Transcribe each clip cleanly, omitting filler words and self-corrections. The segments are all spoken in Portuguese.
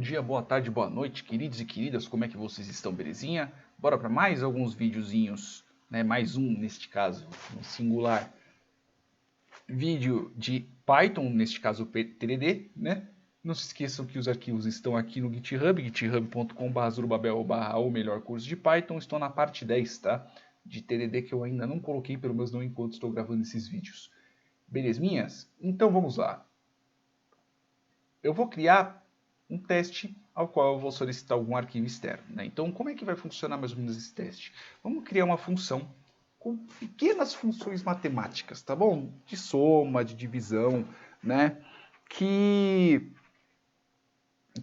dia, boa tarde, boa noite, queridos e queridas, como é que vocês estão, belezinha? Bora para mais alguns videozinhos, né? Mais um neste caso, em singular, vídeo de Python, neste caso o TDD, né? Não se esqueçam que os arquivos estão aqui no GitHub, github.com/zurubabel/ o melhor curso de Python. Estou na parte 10, tá? De TDD que eu ainda não coloquei, pelo menos não enquanto estou gravando esses vídeos. Belezinhas? Então vamos lá. Eu vou criar um teste ao qual eu vou solicitar algum arquivo externo, né? Então, como é que vai funcionar mais ou menos esse teste? Vamos criar uma função com pequenas funções matemáticas, tá bom? De soma, de divisão, né? Que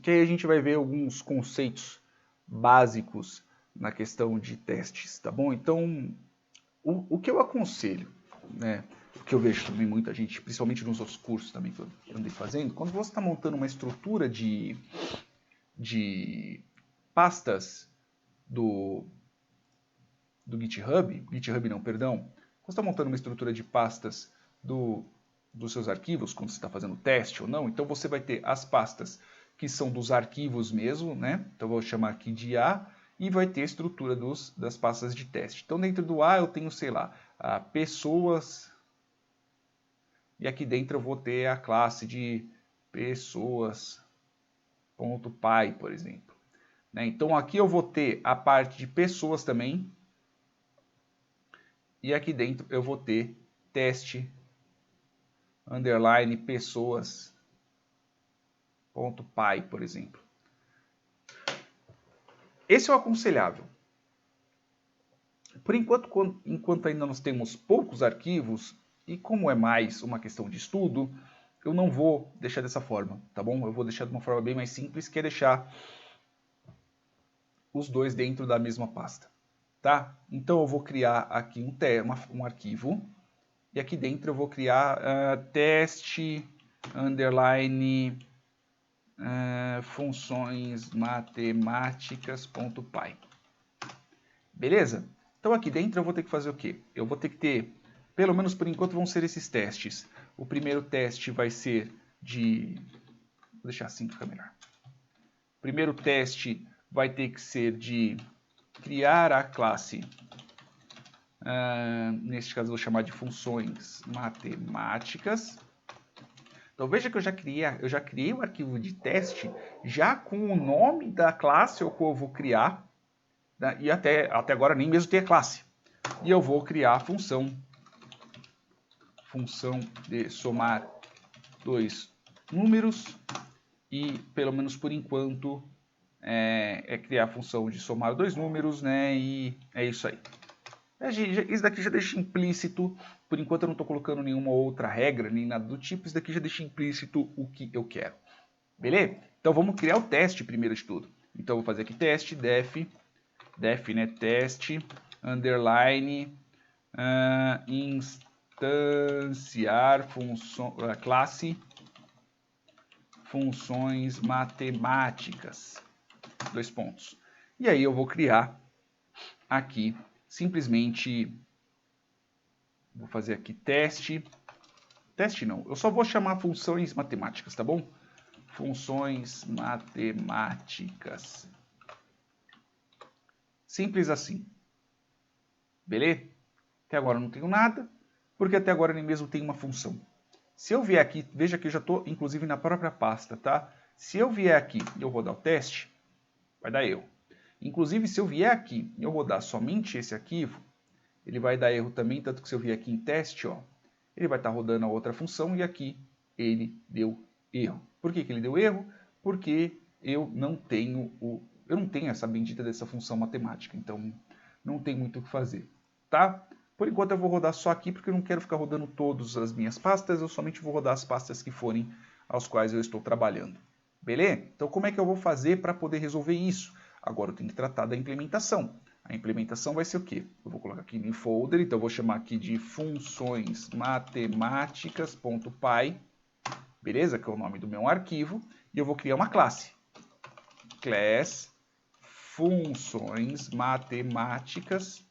aí a gente vai ver alguns conceitos básicos na questão de testes, tá bom? Então, o que eu aconselho, né? O que eu vejo também muita gente, principalmente nos outros cursos também que eu andei fazendo, quando você está montando uma estrutura de pastas do GitHub, quando você está montando uma estrutura de pastas dos seus arquivos, quando você está fazendo teste ou não, então você vai ter as pastas que são dos arquivos mesmo, né? Então eu vou chamar aqui de A, e vai ter a estrutura das pastas de teste. Então dentro do A eu tenho, sei lá, pessoas, e aqui dentro eu vou ter a classe de pessoas.py, por exemplo. Então aqui eu vou ter a parte de pessoas também, e aqui dentro eu vou ter teste underline pessoas.py, por exemplo. Esse é o aconselhável. Por enquanto ainda nós temos poucos arquivos, e como é mais uma questão de estudo, eu não vou deixar dessa forma, tá bom? Eu vou deixar de uma forma bem mais simples, que é deixar os dois dentro da mesma pasta, tá? Então eu vou criar aqui um arquivo, e aqui dentro eu vou criar teste underline funções matemáticas.py. Beleza? Então aqui dentro eu vou ter que fazer o quê? Eu vou ter que ter, pelo menos por enquanto vão ser esses testes. O primeiro teste vai ser de... Vou deixar assim que fica melhor. O primeiro teste vai ter que ser de criar a classe, neste caso eu vou chamar de funções matemáticas. Então veja que eu já criei o arquivo de teste já com o nome da classe ao qual eu vou criar, né? E até agora nem mesmo tem a classe. E eu vou criar a função de somar dois números, e pelo menos por enquanto criar a função de somar dois números, né? E é isso aí. Isso daqui já deixa implícito, por enquanto eu não estou colocando nenhuma outra regra, nem nada do tipo, isso daqui já deixa implícito o que eu quero. Beleza? Então vamos criar o teste primeiro de tudo. Então eu vou fazer aqui teste, def, né, teste, underline, instanciar classe, funções matemáticas, dois pontos. E aí eu vou criar aqui, simplesmente, vou fazer aqui teste não, eu só vou chamar funções matemáticas, tá bom? Funções matemáticas. Simples assim. Beleza? Até agora eu não tenho nada, porque até agora nem mesmo tem uma função. Se eu vier aqui, veja que eu já estou inclusive na própria pasta, tá? Se eu vier aqui e eu rodar o teste, vai dar erro. Inclusive, se eu vier aqui e eu rodar somente esse arquivo, ele vai dar erro também, tanto que se eu vier aqui em teste, ó, ele vai estar rodando a outra função e aqui ele deu erro. Por que ele deu erro? Porque eu não tenho essa bendita dessa função matemática, então não tem muito o que fazer, tá? Por enquanto eu vou rodar só aqui, porque eu não quero ficar rodando todas as minhas pastas, eu somente vou rodar as pastas que forem aos quais eu estou trabalhando. Beleza? Então como é que eu vou fazer para poder resolver isso? Agora eu tenho que tratar da implementação. A implementação vai ser o quê? Eu vou colocar aqui em folder, então eu vou chamar aqui de funções matemáticas.py, beleza? Que é o nome do meu arquivo, e eu vou criar uma classe. Class funções matemáticas,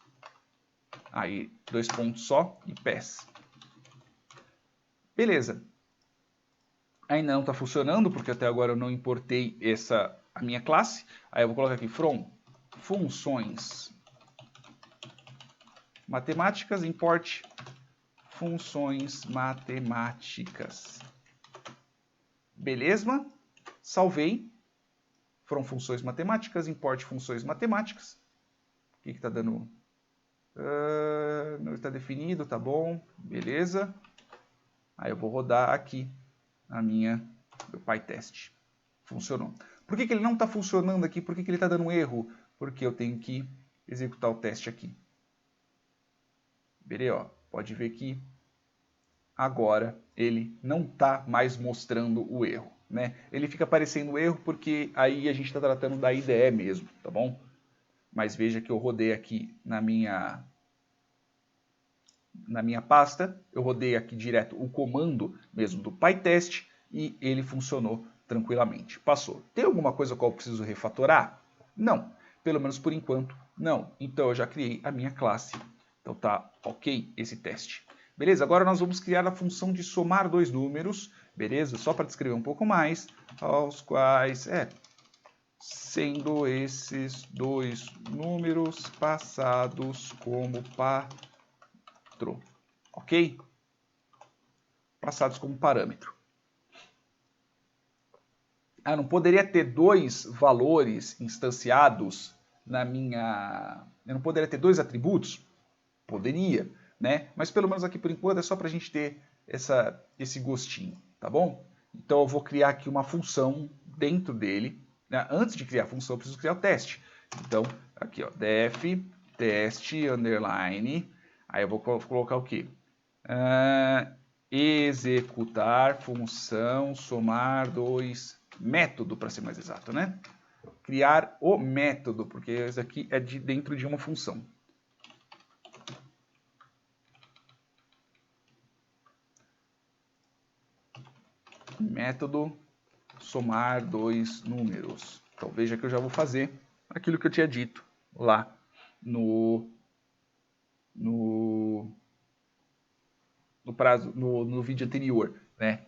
aí dois pontos só e pass. Beleza. ainda não está funcionando, porque até agora eu não importei a minha classe. Aí eu vou colocar aqui from funções matemáticas, import funções matemáticas. Beleza? Salvei. From funções matemáticas, import funções matemáticas. O que está dando? Não está definido, tá bom. Beleza. Aí eu vou rodar aqui meu PyTest. Funcionou. Por que ele não está funcionando aqui? Por que ele está dando um erro? Porque eu tenho que executar o teste aqui. Beleza, ó. Pode ver que agora ele não está mais mostrando o erro, né? Ele fica aparecendo o erro porque aí a gente está tratando da IDE mesmo, tá bom? Mas veja que eu rodei aqui na minha pasta, eu rodei aqui direto o comando mesmo do PyTest e ele funcionou tranquilamente. Passou. Tem alguma coisa qual eu preciso refatorar? Não. Pelo menos por enquanto, não. Então eu já criei a minha classe. Então tá ok esse teste. Beleza? Agora nós vamos criar a função de somar dois números, beleza? Só para descrever um pouco mais, aos quais, sendo esses dois números passados como parâmetro, ok? Passados como parâmetro. Não poderia ter dois valores instanciados na minha... Eu não poderia ter dois atributos? Poderia, né? Mas pelo menos aqui por enquanto é só para a gente ter esse gostinho, tá bom? Então eu vou criar aqui uma função dentro dele, né? Antes de criar a função eu preciso criar o teste. Então aqui, ó, def teste underline, aí eu vou colocar o quê? Executar função somar dois método, para ser mais exato, né? Criar o método, porque isso aqui é dentro de uma função. Método somar dois números. Então veja que eu já vou fazer aquilo que eu tinha dito lá no vídeo anterior, né?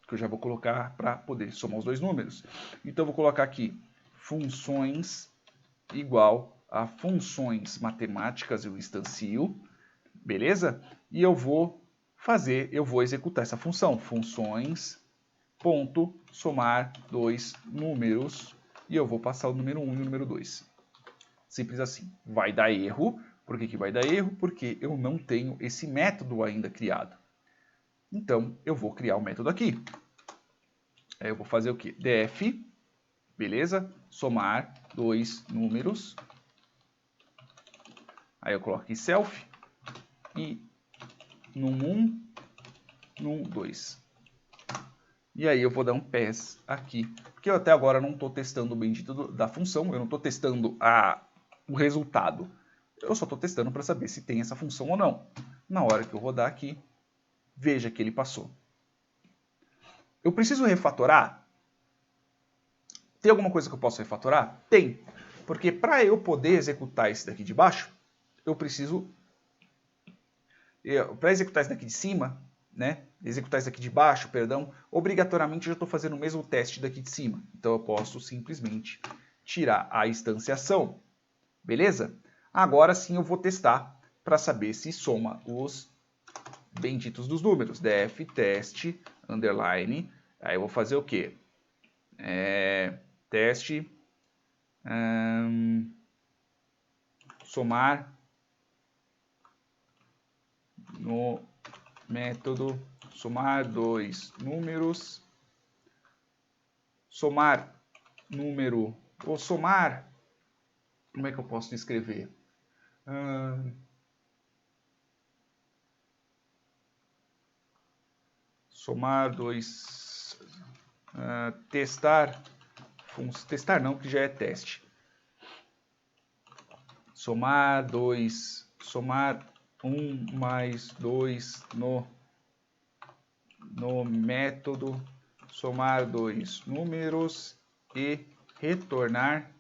Que eu já vou colocar para poder somar os dois números. Então eu vou colocar aqui funções igual a funções matemáticas, eu instancio, beleza? E eu vou executar essa função, funções ponto somar dois números, e eu vou passar o número 1 e o número 2. Simples assim. Vai dar erro. Por que vai dar erro? Porque eu não tenho esse método ainda criado. Então, eu vou criar o método aqui. Aí eu vou fazer o quê? Def, beleza? Somar dois números. Aí eu coloco aqui self e num1, num2. E aí eu vou dar um pass aqui, porque eu até agora não estou testando o bendito da função, eu não estou testando o resultado. Eu só estou testando para saber se tem essa função ou não. Na hora que eu rodar aqui, veja que ele passou. Eu preciso refatorar? Tem alguma coisa que eu posso refatorar? Tem. Porque para eu poder executar esse daqui de baixo, eu preciso... Para executar esse daqui de cima, né? Executar esse daqui de baixo, perdão, obrigatoriamente eu já estou fazendo o mesmo teste daqui de cima. Então eu posso simplesmente tirar a instanciação. Beleza? Agora sim eu vou testar para saber se soma os benditos dos números. Def teste underline. Aí eu vou fazer o quê? Teste somar no método somar dois números. Somar número ou somar. Como é que eu posso escrever? Somar dois. Testar. Testar não, que já é teste. Somar dois. Somar 1 mais 2 no método somar dois números e retornar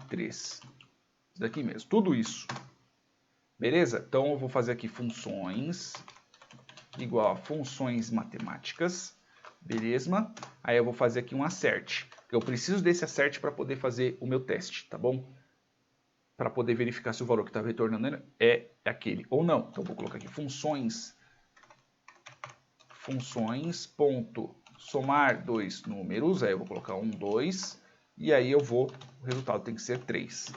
3. Isso daqui mesmo, tudo isso. Beleza? Então eu vou fazer aqui funções igual a funções matemáticas, beleza? Aí eu vou fazer aqui um assert. Eu preciso desse assert para poder fazer o meu teste, tá bom? Para poder verificar se o valor que está retornando é aquele ou não. Então eu vou colocar aqui funções ponto somar dois números, aí eu vou colocar 1, 2, e aí o resultado tem que ser 3.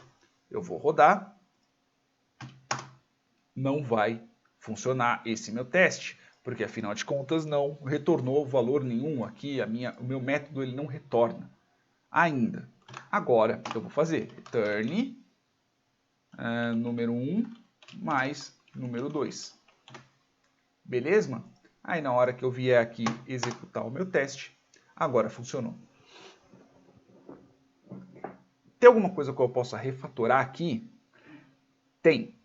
Eu vou rodar, não vai funcionar esse meu teste, porque afinal de contas não retornou valor nenhum aqui, o meu método ele não retorna ainda. Agora eu vou fazer return número 1 mais número 2. Beleza? Aí na hora que eu vier aqui executar o meu teste, agora funcionou. Tem alguma coisa que eu possa refatorar aqui? Tem.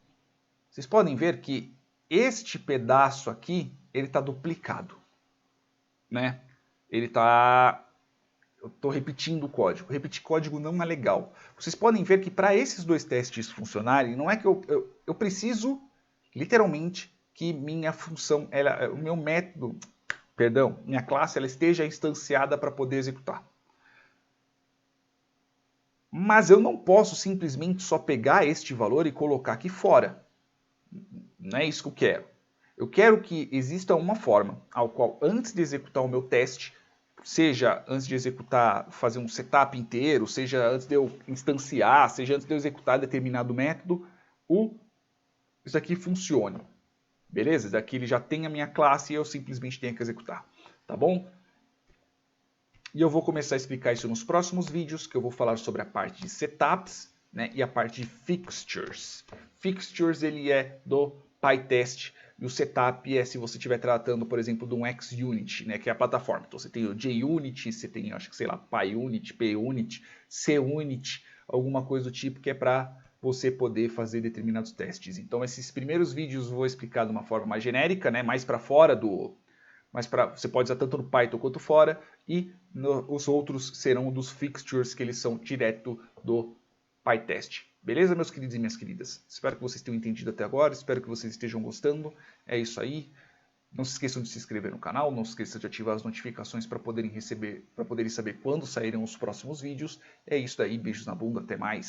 Vocês podem ver que este pedaço aqui, ele está duplicado, né? Ele está... Eu estou repetindo o código. Repetir código não é legal. Vocês podem ver que para esses dois testes funcionarem, não é que eu preciso, literalmente, que minha função, o meu método, perdão, minha classe, ela esteja instanciada para poder executar. Mas eu não posso simplesmente só pegar este valor e colocar aqui fora. Não é isso que eu quero. Eu quero que exista uma forma ao qual, antes de executar o meu teste, seja antes de executar, fazer um setup inteiro, seja antes de eu instanciar, seja antes de eu executar determinado método, isso aqui funcione. Beleza? Isso daqui ele já tem a minha classe e eu simplesmente tenho que executar. Tá bom? E eu vou começar a explicar isso nos próximos vídeos, que eu vou falar sobre a parte de setups, né, e a parte de fixtures. Fixtures ele é do PyTest e o setup é se você estiver tratando, por exemplo, de um XUnit, né, que é a plataforma. Então você tem o JUnit, você tem, acho que sei lá, PyUnit, PUnit, CUnit, alguma coisa do tipo que é para você poder fazer determinados testes. Então esses primeiros vídeos eu vou explicar de uma forma mais genérica, né, mais para fora do... Mas você pode usar tanto no Python quanto fora, e os outros serão dos fixtures, que eles são direto do PyTest. Beleza, meus queridos e minhas queridas? Espero que vocês tenham entendido até agora, espero que vocês estejam gostando. É isso aí. Não se esqueçam de se inscrever no canal, não se esqueçam de ativar as notificações para poderem saber quando saírão os próximos vídeos. É isso aí, beijos na bunda, até mais.